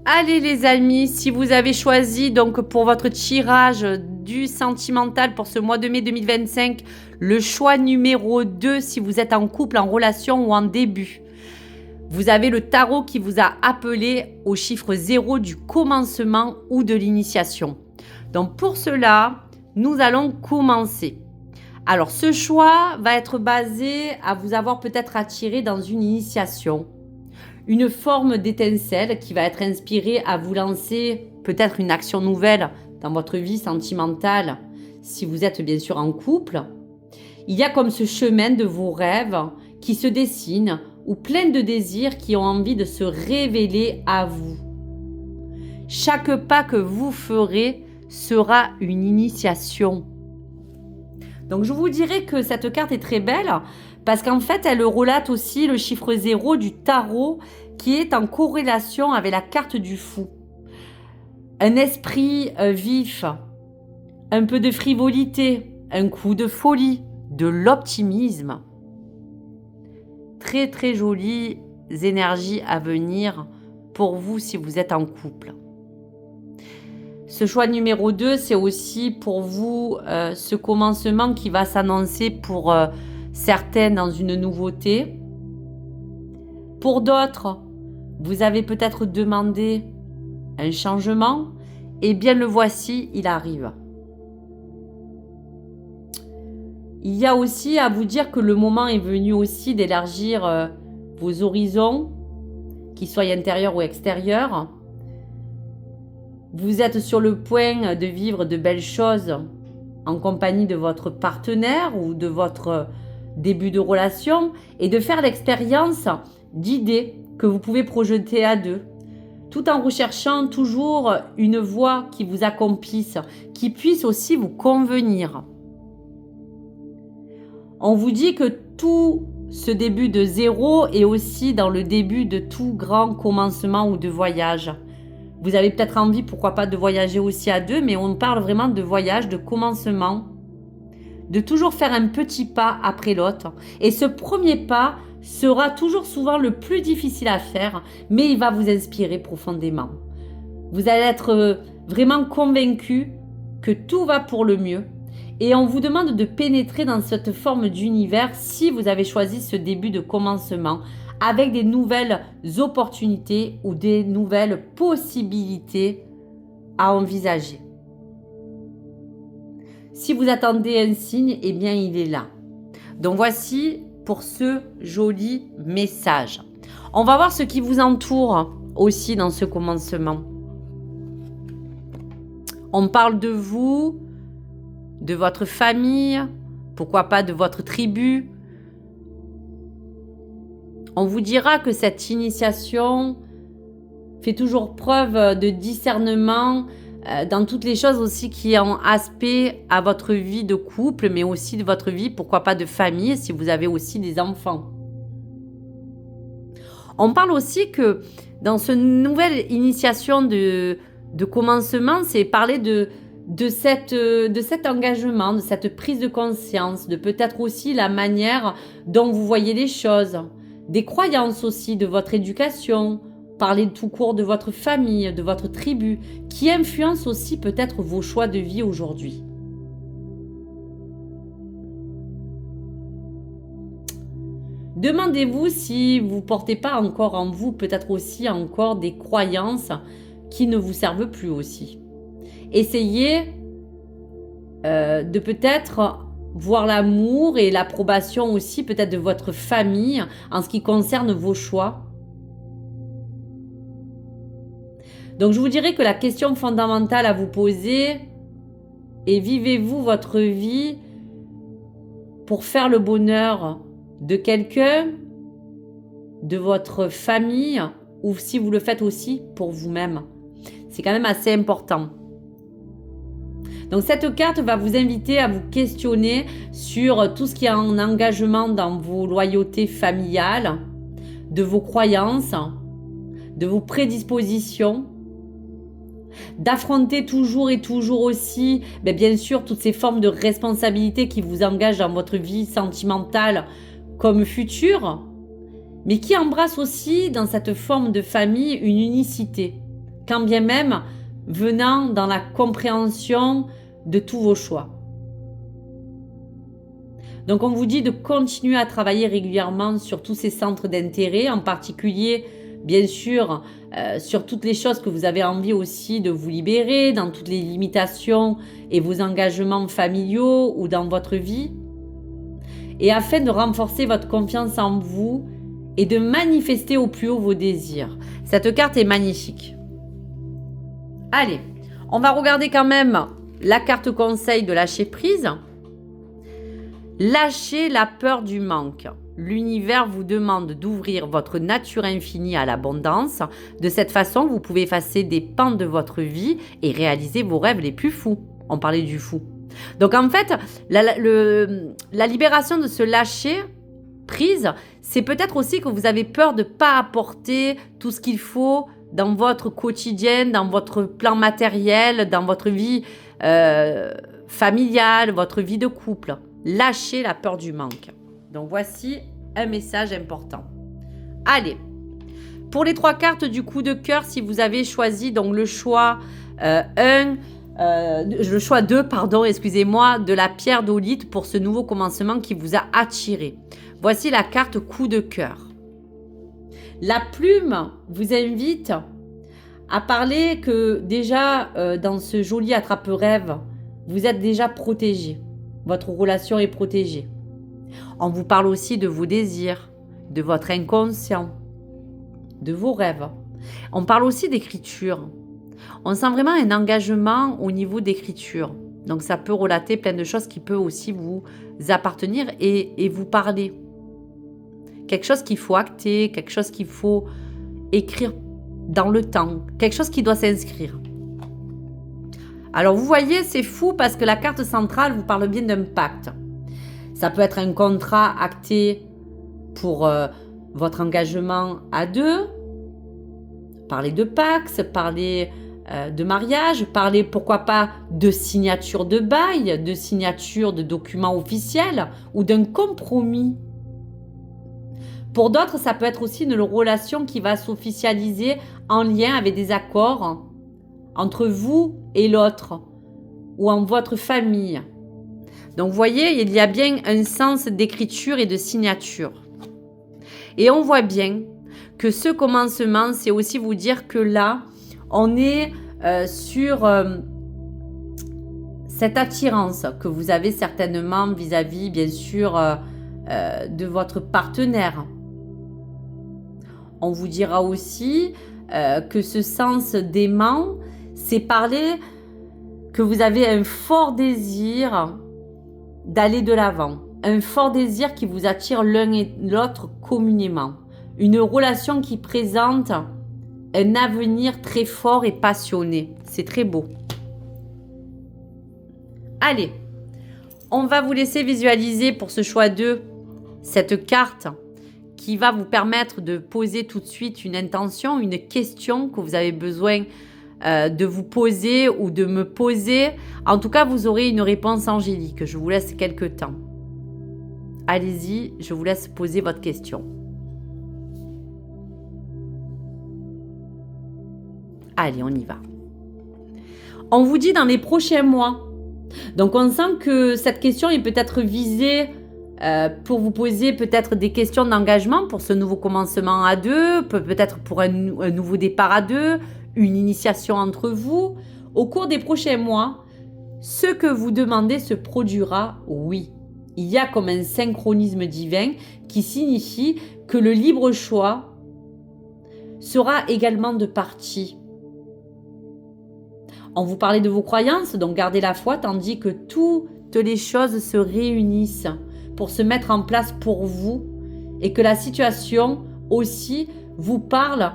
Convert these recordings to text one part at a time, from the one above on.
Allez les amis, si vous avez choisi donc pour votre tirage du sentimental pour ce mois de mai 2025, le choix numéro 2 si vous êtes en couple, en relation ou en début. Vous avez le tarot qui vous a appelé au chiffre 0 du commencement ou de l'initiation. Donc pour cela, nous allons commencer. Alors ce choix va être basé à vous avoir peut-être attiré dans une initiation. Une forme d'étincelle qui va être inspirée à vous lancer peut-être une action nouvelle dans votre vie sentimentale si vous êtes bien sûr en couple. Il y a comme ce chemin de vos rêves qui se dessine ou plein de désirs qui ont envie de se révéler à vous. Chaque pas que vous ferez sera une initiation. Donc je vous dirais que cette carte est très belle parce qu'en fait elle relate aussi le chiffre 0 du tarot qui est en corrélation avec la carte du fou. Un esprit vif, un peu de frivolité, un coup de folie, de l'optimisme. Très très jolies énergies à venir pour vous si vous êtes en couple. Ce choix numéro 2, c'est aussi pour vous ce commencement qui va s'annoncer pour certains dans une nouveauté. Pour d'autres, vous avez peut-être demandé un changement, et bien le voici, il arrive. Il y a aussi à vous dire que le moment est venu aussi d'élargir vos horizons, qu'ils soient intérieurs ou extérieurs. Vous êtes sur le point de vivre de belles choses en compagnie de votre partenaire ou de votre début de relation et de faire l'expérience d'idées que vous pouvez projeter à deux, tout en recherchant toujours une voie qui vous accomplisse, qui puisse aussi vous convenir. On vous dit que tout ce début de zéro est aussi dans le début de tout grand commencement ou de voyage. Vous avez peut-être envie, pourquoi pas, de voyager aussi à deux, mais on parle vraiment de voyage, de commencement, de toujours faire un petit pas après l'autre. Et ce premier pas sera toujours souvent le plus difficile à faire, mais il va vous inspirer profondément. Vous allez être vraiment convaincu que tout va pour le mieux. Et on vous demande de pénétrer dans cette forme d'univers si vous avez choisi ce début de commencement avec des nouvelles opportunités ou des nouvelles possibilités à envisager. Si vous attendez un signe, eh bien il est là. Donc voici pour ce joli message. On va voir ce qui vous entoure aussi dans ce commencement. On parle de vous, de votre famille, pourquoi pas de votre tribu. On vous dira que cette initiation fait toujours preuve de discernement dans toutes les choses aussi qui ont aspect à votre vie de couple, mais aussi de votre vie, pourquoi pas de famille, si vous avez aussi des enfants. On parle aussi que dans cette nouvelle initiation de commencement, c'est parler de cet engagement, de cette prise de conscience, de peut-être aussi la manière dont vous voyez les choses, des croyances aussi, de votre éducation, parler tout court de votre famille, de votre tribu, qui influencent aussi peut-être vos choix de vie aujourd'hui. Demandez-vous si vous ne portez pas encore en vous peut-être aussi encore des croyances qui ne vous servent plus aussi. Essayez de peut-être voir l'amour et l'approbation aussi peut-être de votre famille en ce qui concerne vos choix. Donc je vous dirais que la question fondamentale à vous poser est: vivez-vous votre vie pour faire le bonheur de quelqu'un, de votre famille, ou si vous le faites aussi pour vous-même? C'est quand même assez important. Donc cette carte va vous inviter à vous questionner sur tout ce qui est en engagement dans vos loyautés familiales, de vos croyances, de vos prédispositions, d'affronter toujours et toujours aussi, bien sûr, toutes ces formes de responsabilités qui vous engagent dans votre vie sentimentale comme future, mais qui embrassent aussi dans cette forme de famille une unicité, quand bien même venant dans la compréhension de tous vos choix. Donc on vous dit de continuer à travailler régulièrement sur tous ces centres d'intérêt, en particulier bien sûr sur toutes les choses que vous avez envie aussi de vous libérer, dans toutes les limitations et vos engagements familiaux ou dans votre vie. Et afin de renforcer votre confiance en vous et de manifester au plus haut vos désirs. Cette carte est magnifique. Allez, on va regarder quand même la carte conseil de lâcher prise. Lâchez la peur du manque. L'univers vous demande d'ouvrir votre nature infinie à l'abondance. De cette façon, vous pouvez effacer des pans de votre vie et réaliser vos rêves les plus fous. On parlait du fou. Donc en fait, la libération de ce lâcher prise, c'est peut-être aussi que vous avez peur de ne pas apporter tout ce qu'il faut dans votre quotidien, dans votre plan matériel, dans votre vie familiale, votre vie de couple. Lâchez la peur du manque. Donc voici un message important. Allez, pour les 3 cartes du coup de cœur, si vous avez choisi donc le choix 2, excusez-moi, de la pierre d'olite pour ce nouveau commencement qui vous a attiré. Voici la carte coup de cœur. La plume vous invite à parler que déjà dans ce joli attrape-rêve, vous êtes déjà protégé. Votre relation est protégée. On vous parle aussi de vos désirs, de votre inconscient, de vos rêves. On parle aussi d'écriture. On sent vraiment un engagement au niveau d'écriture. Donc ça peut relater plein de choses qui peuvent aussi vous appartenir et vous parler. Quelque chose qu'il faut acter, quelque chose qu'il faut écrire dans le temps, quelque chose qui doit s'inscrire. Alors vous voyez, c'est fou parce que la carte centrale vous parle bien d'un pacte. Ça peut être un contrat acté pour votre engagement à 2. Parler de Pax, parler de mariage, parler pourquoi pas de signature de bail, de signature de documents officiels ou d'un compromis. Pour d'autres, ça peut être aussi une relation qui va s'officialiser en lien avec des accords entre vous et l'autre ou en votre famille. Donc vous voyez, il y a bien un sens d'écriture et de signature. Et on voit bien que ce commencement, c'est aussi vous dire que là, on est sur cette attirance que vous avez certainement vis-à-vis, bien sûr, de votre partenaire. On vous dira aussi que ce sens d'aimant, c'est parler que vous avez un fort désir d'aller de l'avant, un fort désir qui vous attire l'un et l'autre communément, une relation qui présente un avenir très fort et passionné. C'est très beau. Allez, on va vous laisser visualiser pour ce choix 2 cette carte qui va vous permettre de poser tout de suite une intention, une question que vous avez besoin de vous poser ou de me poser. En tout cas, vous aurez une réponse angélique. Je vous laisse quelques temps. Allez-y, je vous laisse poser votre question. Allez, on y va. On vous dit dans les prochains mois. Donc, on sent que cette question est peut-être visée pour vous poser peut-être des questions d'engagement pour ce nouveau commencement à 2, peut-être pour un nouveau départ à 2, une initiation entre vous. Au cours des prochains mois, ce que vous demandez se produira, oui. Il y a comme un synchronisme divin qui signifie que le libre choix sera également de partie. On vous parlait de vos croyances, donc gardez la foi, tandis que toutes les choses se réunissent pour se mettre en place pour vous et que la situation aussi vous parle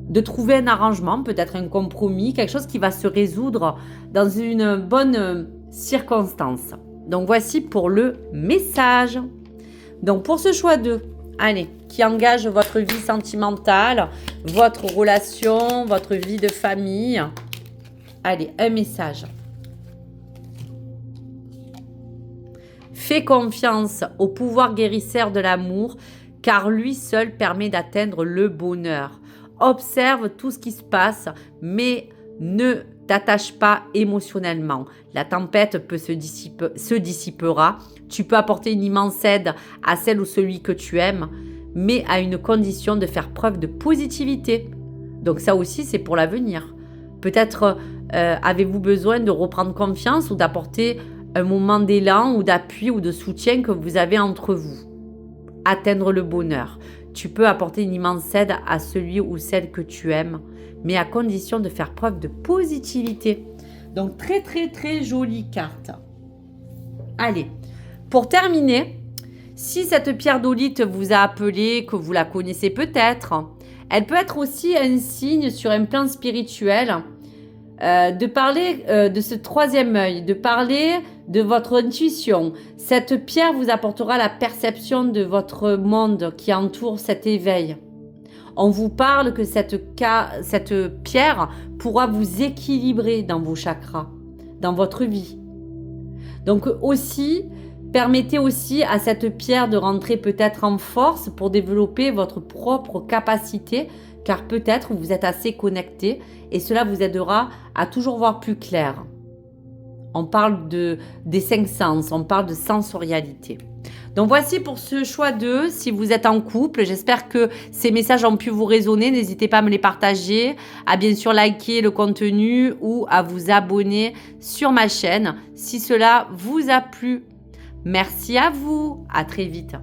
de trouver un arrangement, peut-être un compromis, quelque chose qui va se résoudre dans une bonne circonstance. Donc voici pour le message. Donc pour ce choix 2, allez, qui engage votre vie sentimentale, votre relation, votre vie de famille. Allez, un message. Fais confiance au pouvoir guérisseur de l'amour, car lui seul permet d'atteindre le bonheur. observe tout ce qui se passe, mais ne t'attache pas émotionnellement. La tempête se dissipera. Tu peux apporter une immense aide à celle ou celui que tu aimes, mais à une condition de faire preuve de positivité. Donc ça aussi, c'est pour l'avenir. Peut-être avez-vous besoin de reprendre confiance ou d'apporter un moment d'élan ou d'appui ou de soutien que vous avez entre vous. Atteindre le bonheur. Tu peux apporter une immense aide à celui ou celle que tu aimes, mais à condition de faire preuve de positivité. Donc très très très jolie carte. Allez, pour terminer, si cette pierre d'olite vous a appelé, que vous la connaissez peut-être, elle peut être aussi un signe sur un plan spirituel, de parler de ce troisième œil, de parler de votre intuition. Cette pierre vous apportera la perception de votre monde qui entoure cet éveil. On vous parle que cette pierre pourra vous équilibrer dans vos chakras, dans votre vie. Donc aussi, permettez aussi à cette pierre de rentrer peut-être en force pour développer votre propre capacité, car peut-être vous êtes assez connecté et cela vous aidera à toujours voir plus clair. On parle des 5 sens, on parle de sensorialité. Donc voici pour ce choix 2, si vous êtes en couple, j'espère que ces messages ont pu vous résonner, n'hésitez pas à me les partager, à bien sûr liker le contenu ou à vous abonner sur ma chaîne si cela vous a plu. Merci à vous, à très vite.